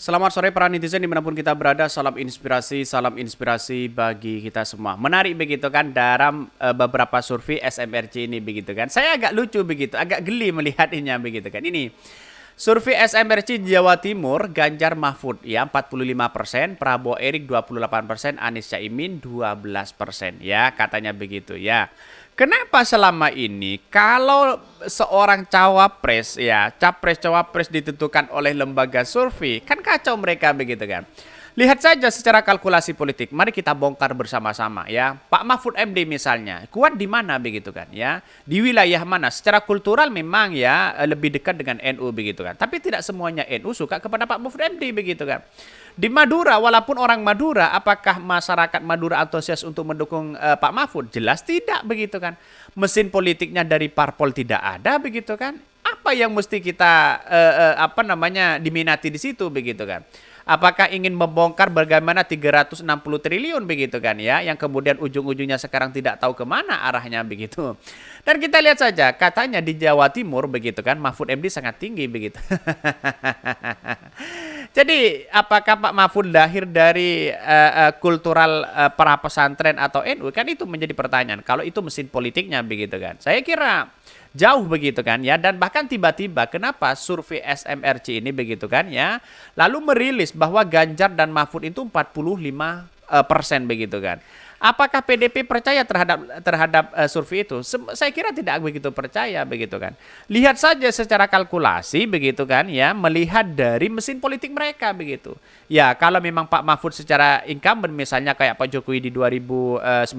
Selamat sore para netizen dimanapun kita berada, salam inspirasi bagi kita semua. Menarik begitu kan dalam beberapa survei SMRC ini begitu kan. Saya agak lucu begitu, agak geli melihatnya begitu kan. Ini survei SMRC Jawa Timur, Ganjar Mahfud ya 45%, Prabowo Erik 28%, Anies Caimin 12% ya katanya begitu ya. Kenapa selama ini kalau seorang cawapres ya, capres cawapres ditentukan oleh lembaga survei, kan kacau mereka begitu kan. Lihat saja secara kalkulasi politik. Mari kita bongkar bersama-sama ya. Pak Mahfud MD misalnya, kuat di mana begitu kan ya? Di wilayah mana? Secara kultural memang ya lebih dekat dengan NU begitu kan. Tapi tidak semuanya NU suka kepada Pak Mahfud MD begitu kan. Di Madura, walaupun orang Madura, apakah masyarakat Madura antusias untuk mendukung Pak Mahfud? Jelas tidak begitu kan. Mesin politiknya dari parpol tidak ada begitu kan. Apa yang mesti kita diminati di situ begitu kan? Apakah ingin membongkar bagaimana 360 triliun begitu kan ya, yang kemudian ujung-ujungnya sekarang tidak tahu kemana arahnya begitu. Dan kita lihat saja, katanya di Jawa Timur begitu kan, Mahfud MD sangat tinggi begitu. Jadi apakah Pak Mahfud lahir dari kultural para pesantren atau NU, kan itu menjadi pertanyaan. Kalau itu mesin politiknya begitu kan, saya kira jauh begitu kan ya. Dan bahkan tiba-tiba kenapa survei SMRC ini begitu kan ya lalu merilis bahwa Ganjar dan Mahfud itu 45% begitu kan. Apakah PDP percaya terhadap survei itu? Saya kira tidak begitu percaya begitu kan. Lihat saja secara kalkulasi begitu kan ya, melihat dari mesin politik mereka begitu. Ya, kalau memang Pak Mahfud secara incumbent misalnya kayak Pak Jokowi di 2019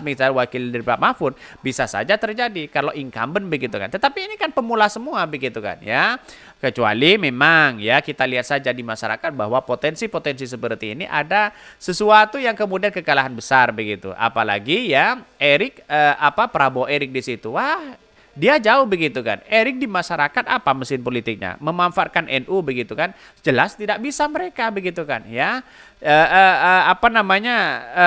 misalnya wakil dari Pak Mahfud, bisa saja terjadi kalau incumbent begitu kan. Tetapi ini kan pemula semua begitu kan ya. Kecuali memang ya kita lihat saja di masyarakat bahwa potensi-potensi seperti ini ada sesuatu yang kemudian kekalahan besar begitu. Apalagi ya Prabowo Erik di situ. Wah, dia jauh begitu kan. Erik di masyarakat apa mesin politiknya? Memanfaatkan NU begitu kan? Jelas tidak bisa mereka begitu kan ya.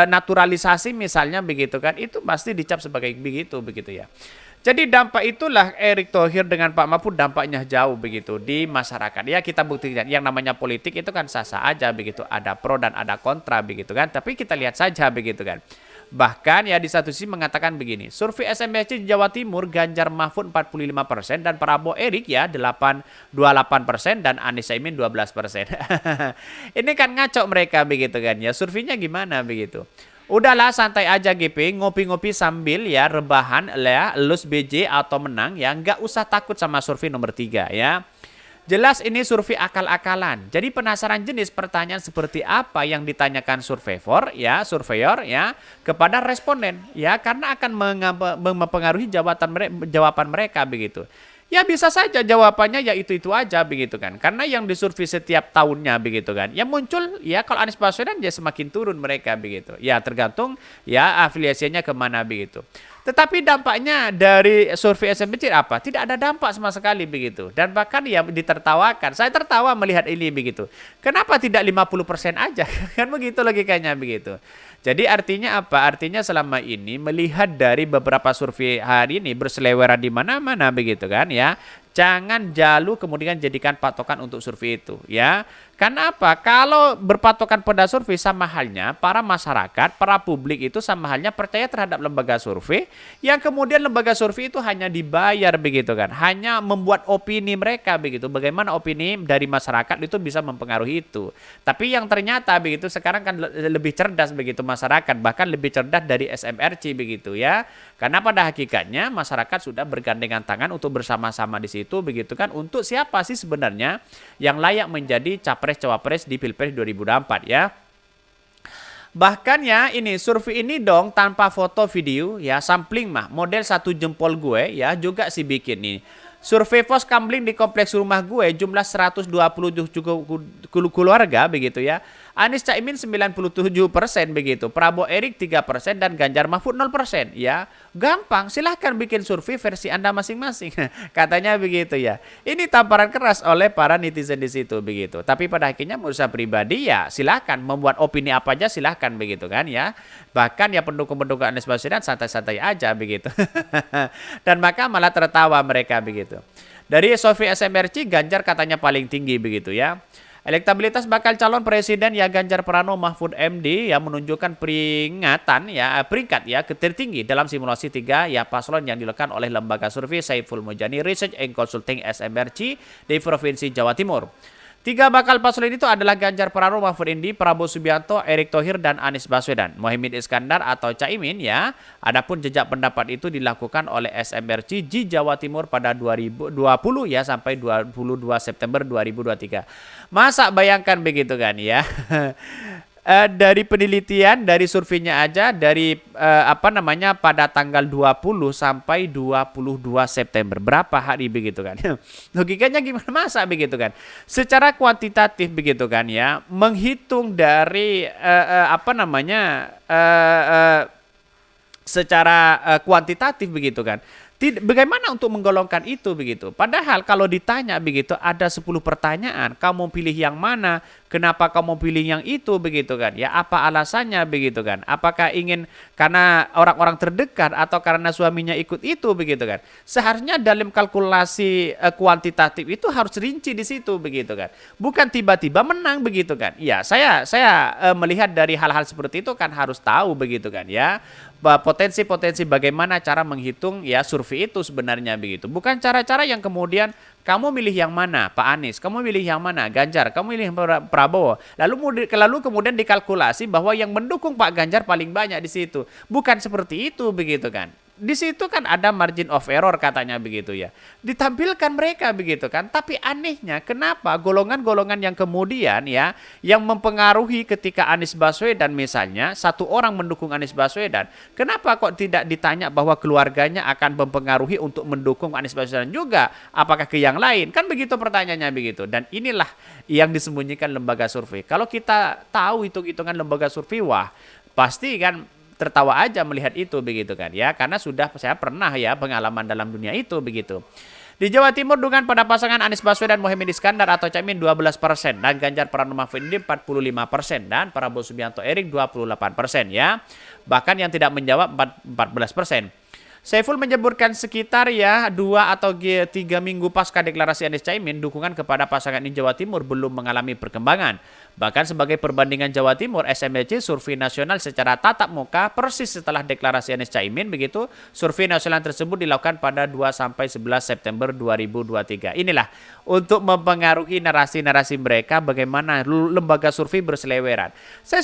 Naturalisasi misalnya begitu kan. Itu pasti dicap sebagai begitu ya. Jadi dampak itulah Erick Thohir dengan Pak Mahfud dampaknya jauh begitu di masyarakat. Ya kita buktikan yang namanya politik itu kan sah-sah aja begitu. Ada pro dan ada kontra begitu kan. Tapi kita lihat saja begitu kan. Bahkan ya di satu sisi mengatakan begini. Survei SMRC di Jawa Timur Ganjar Mahfud 45% dan Prabowo Erik ya 28% dan Anies Caimin 12%. Ini kan ngaco mereka begitu kan ya. Surveinya gimana begitu. Udahlah santai aja GP, ngopi-ngopi sambil ya rebahan ya, lulus BJ atau menang ya, nggak usah takut sama survei nomor 3 ya. Jelas ini survei akal-akalan. Jadi penasaran jenis pertanyaan seperti apa yang ditanyakan surveyor ya kepada responden ya, karena akan mempengaruhi jawaban mereka begitu. Ya bisa saja jawabannya ya itu aja begitu kan. Karena yang disurvei setiap tahunnya begitu kan. Yang muncul ya kalau Anies Baswedan ya semakin turun mereka begitu. Ya tergantung ya afiliasinya kemana begitu. Tetapi dampaknya dari survei SMRC apa? Tidak ada dampak sama sekali begitu. Dan bahkan ya ditertawakan. Saya tertawa melihat ini begitu. Kenapa tidak 50% aja? Kan begitu logikanya begitu. Jadi artinya apa? Artinya selama ini melihat dari beberapa survei hari ini berseleweran di mana-mana begitu kan ya. Jangan jalu kemudian jadikan patokan untuk survei itu ya. Karena apa? Kalau berpatokan pada survei sama halnya para masyarakat, para publik itu sama halnya percaya terhadap lembaga survei yang kemudian lembaga survei itu hanya dibayar begitu kan. Hanya membuat opini mereka begitu. Bagaimana opini dari masyarakat itu bisa mempengaruhi itu. Tapi yang ternyata begitu sekarang kan lebih cerdas begitu masyarakat, bahkan lebih cerdas dari SMRC begitu ya. Karena pada hakikatnya masyarakat sudah bergandengan tangan untuk bersama-sama di situ begitu kan, untuk siapa sih sebenarnya yang layak menjadi capres-cawapres di Pilpres 2024 ya. Bahkan ya ini survei ini dong tanpa foto video ya, sampling mah model satu jempol gue ya juga sih bikin nih. Survei pos kamling di kompleks rumah gue jumlah 127 keluarga begitu ya. Anies Caimin 97% begitu. Prabowo Erik 3% dan Ganjar Mahfud 0% ya. Gampang, silahkan bikin survei versi Anda masing-masing. Katanya begitu ya. Ini tamparan keras oleh para netizen di situ begitu. Tapi pada akhirnya menurut saya pribadi ya silahkan membuat opini apa aja silahkan begitu kan ya. Bahkan ya pendukung-pendukung Anies Baswedan santai-santai aja begitu. Dan maka malah tertawa mereka begitu. Dari survei SMRC Ganjar katanya paling tinggi begitu ya. Elektabilitas bakal calon presiden ya Ganjar Pranowo Mahfud MD yang menunjukkan peringkat ya tertinggi dalam simulasi 3 ya paslon yang dilakukan oleh lembaga survei Saiful Mujani Research and Consulting SMRC di Provinsi Jawa Timur. 3 bakal paslon itu adalah Ganjar Pranowo, Mahfud MD, Prabowo Subianto, Erick Thohir, dan Anies Baswedan. Mohaimin Iskandar atau Caimin ya. Adapun jejak pendapat itu dilakukan oleh SMRC di Jawa Timur pada 2020 ya sampai 22 September 2023. Masa bayangkan begitu kan ya. Dari penelitian, dari surveinya aja dari pada tanggal 20 sampai 22 September. Berapa hari begitu kan? Logikanya gimana masa begitu kan? Secara kuantitatif begitu kan ya, menghitung dari secara kuantitatif begitu kan. Bagaimana untuk menggolongkan itu begitu? Padahal kalau ditanya begitu ada 10 pertanyaan, kamu pilih yang mana? Kenapa kamu pilih yang itu begitu kan? Ya apa alasannya begitu kan? Apakah ingin karena orang-orang terdekat atau karena suaminya ikut itu begitu kan? Seharusnya dalam kalkulasi kuantitatif itu harus rinci di situ begitu kan? Bukan tiba-tiba menang begitu kan? Ya saya melihat dari hal-hal seperti itu kan harus tahu begitu kan ya. Potensi-potensi bagaimana cara menghitung ya survei itu sebenarnya begitu. Bukan cara-cara yang kemudian kamu milih yang mana Pak Anies, kamu milih yang mana Ganjar, kamu milih Prabowo. Lalu kemudian dikalkulasi bahwa yang mendukung Pak Ganjar paling banyak di situ. Bukan seperti itu begitu kan. Di situ kan ada margin of error katanya begitu ya. Ditampilkan mereka begitu kan. Tapi anehnya kenapa golongan-golongan yang kemudian ya yang mempengaruhi ketika Anies Baswedan misalnya satu orang mendukung Anies Baswedan, kenapa kok tidak ditanya bahwa keluarganya akan mempengaruhi untuk mendukung Anies Baswedan juga? Apakah ke yang lain? Kan begitu pertanyaannya begitu. Dan inilah yang disembunyikan lembaga survei. Kalau kita tahu hitung-hitungan lembaga survei, wah pasti kan tertawa aja melihat itu begitu kan ya, karena saya pernah ya pengalaman dalam dunia itu begitu. Di Jawa Timur dukungan pada pasangan Anies Baswedan Mohaimin Iskandar atau Caimin 12% dan Ganjar Pranowo Mahfud MD 45% dan Prabowo Subianto Erick 28% ya. Bahkan yang tidak menjawab 14%. Saiful menyebutkan sekitar ya 2 atau 3 minggu pasca deklarasi Anies Caimin, dukungan kepada pasangan di Jawa Timur belum mengalami perkembangan. Bahkan sebagai perbandingan Jawa Timur, SMRC survei nasional secara tatap muka persis setelah deklarasi Anies Caimin begitu. Survei nasional tersebut dilakukan pada 2 sampai 11 September 2023. Inilah untuk mempengaruhi narasi-narasi mereka bagaimana lembaga survei berseleweran. Saya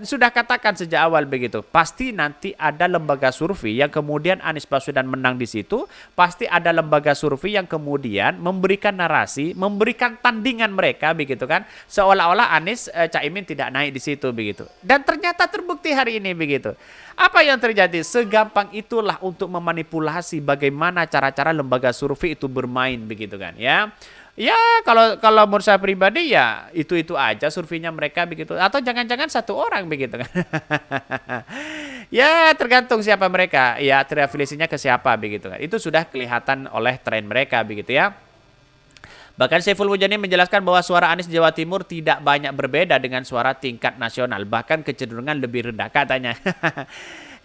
sudah katakan sejak awal begitu. Pasti nanti ada lembaga survei yang kemudian Anies Baswedan menang di situ, pasti ada lembaga survei yang kemudian memberikan narasi, memberikan tandingan mereka begitu kan, seolah-olah Anies Caimin tidak naik di situ begitu. Dan ternyata terbukti hari ini begitu. Apa yang terjadi? Segampang itulah untuk memanipulasi bagaimana cara-cara lembaga survei itu bermain begitu kan ya. Ya kalau menurut saya pribadi ya itu aja surveinya mereka begitu. Atau jangan-jangan satu orang begitu kan. Ya tergantung siapa mereka. Ya terafiliasinya ke siapa begitu kan. Itu sudah kelihatan oleh tren mereka begitu ya. Bahkan Saiful Mujani menjelaskan bahwa suara Anies Jawa Timur tidak banyak berbeda dengan suara tingkat nasional. Bahkan kecenderungan lebih rendah katanya.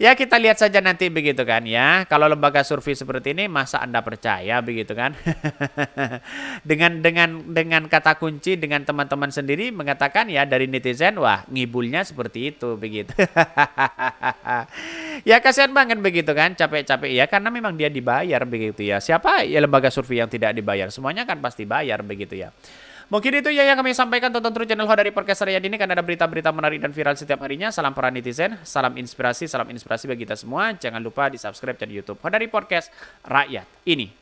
Ya kita lihat saja nanti begitu kan ya. Kalau lembaga survei seperti ini masa Anda percaya begitu kan? dengan kata kunci dengan teman-teman sendiri mengatakan ya dari netizen wah ngibulnya seperti itu begitu. Ya kasihan banget begitu kan, capek-capek ya karena memang dia dibayar begitu ya. Siapa ya lembaga survei yang tidak dibayar? Semuanya kan pasti bayar begitu ya. Mungkin itu ya yang kami sampaikan. Tonton terus channel Hodari Podcast Riyad ini karena ada berita-berita menarik dan viral setiap harinya. Salam para netizen, salam inspirasi bagi kita semua. Jangan lupa di subscribe channel YouTube Hodari Podcast Rakyat ini.